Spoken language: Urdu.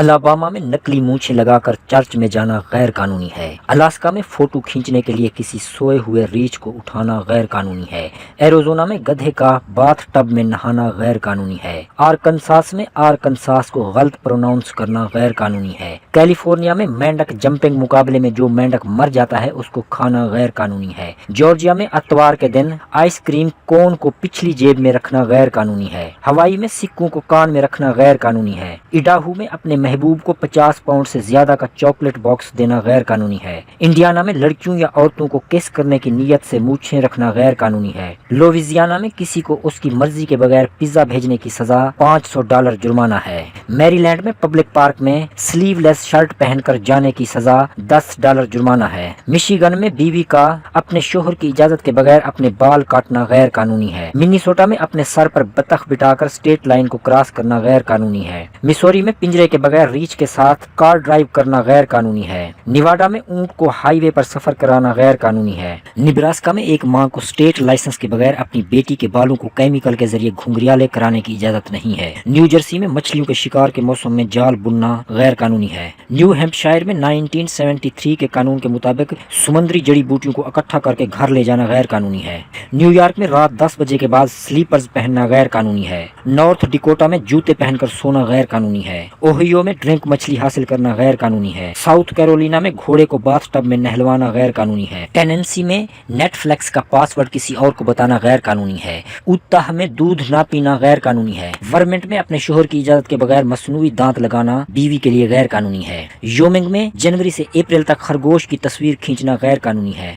الاباما میں نکلی مونچھیں لگا کر چرچ میں جانا غیر قانونی ہے۔ الاسکا میں فوٹو کھینچنے کے لیے کسی سوئے ہوئے ریچھ کو اٹھانا غیر قانونی ہے۔ ایریزونا میں گدھے کا باتھ ٹب میں نہانا غیر قانونی ہے۔ آرکنساس میں آرکنساس کو غلط پروناؤنس کرنا غیر قانونی ہے۔ کیلیفورنیا میں مینڈک جمپنگ مقابلے میں جو مینڈک مر جاتا ہے اس کو کھانا غیر قانونی ہے۔ جارجیا میں اتوار کے دن آئس کریم کون کو پچھلی جیب میں رکھنا غیر قانونی ہے۔ ہوائی میں سکوں کو کان میں رکھنا غیر قانونی ہے۔ اڈاہو میں اپنے محبوب کو 50 پاؤنڈ سے زیادہ کا چاکلیٹ باکس دینا غیر قانونی ہے۔ انڈیانا میں لڑکیوں یا عورتوں کو کس کرنے کی نیت سے مونچھیں رکھنا غیر قانونی ہے۔ لویزیانا میں کسی کو اس کی مرضی کے بغیر پیزا بھیجنے کی سزا $500 جرمانہ ہے۔ میری لینڈ میں پبلک پارک میں سلیو لیس شرٹ پہن کر جانے کی سزا $10 جرمانہ ہے۔ مشیگن میں بیوی کا اپنے شوہر کی اجازت کے بغیر اپنے بال کاٹنا غیر قانونی ہے۔ منیسوٹا میں اپنے سر پر بطخ بٹھا کر اسٹیٹ لائن کو کراس کرنا غیر قانونی ہے۔ مسوری میں پنجرے کے بغیر ریچھ کے ساتھ کار ڈرائیو کرنا غیر قانونی ہے۔ نیواڈا میں اونٹ کو ہائی وے پر سفر کرانا غیر قانونی ہے۔ نبراسکا میں ایک ماں کو اسٹیٹ لائسنس کے بغیر اپنی بیٹی کے بالوں کو کیمیکل کے ذریعے گھنگریالے کرانے کی اجازت نہیں ہے۔ نیو جرسی میں مچھلیوں کے شکار کے موسم میں جال بننا غیر قانونی ہے۔ نیو ہیمپشائر میں 1973 کے قانون کے مطابق سمندری جڑی بوٹیوں کو اکٹھا کر کے گھر لے جانا غیر قانونی ہے۔ نیو یارک میں رات 10 بجے کے بعد سلیپرز پہننا غیر قانونی ہے۔ نارتھ ڈیکوٹا میں جوتے پہن کر سونا غیر قانونی ہے۔ اوہیو میں ڈرنک مچھلی حاصل کرنا غیر قانونی ہے۔ ساؤتھ کیرولینا میں گھوڑے کو باتھ ٹب میں نہلوانا غیر قانونی ہے۔ ٹیننسی میں نیٹ فلیکس کا پاس ورڈ کسی اور کو بتانا غیر قانونی ہے۔ اوتاہ میں دودھ نہ پینا غیر قانونی ہے۔ ورمنٹ میں اپنے شوہر کی اجازت کے بغیر مصنوعی دانت لگانا بیوی کے لیے غیر قانونی ہے۔ یومنگ میں جنوری سے اپریل تک خرگوش کی تصویر کھینچنا غیر قانونی ہے۔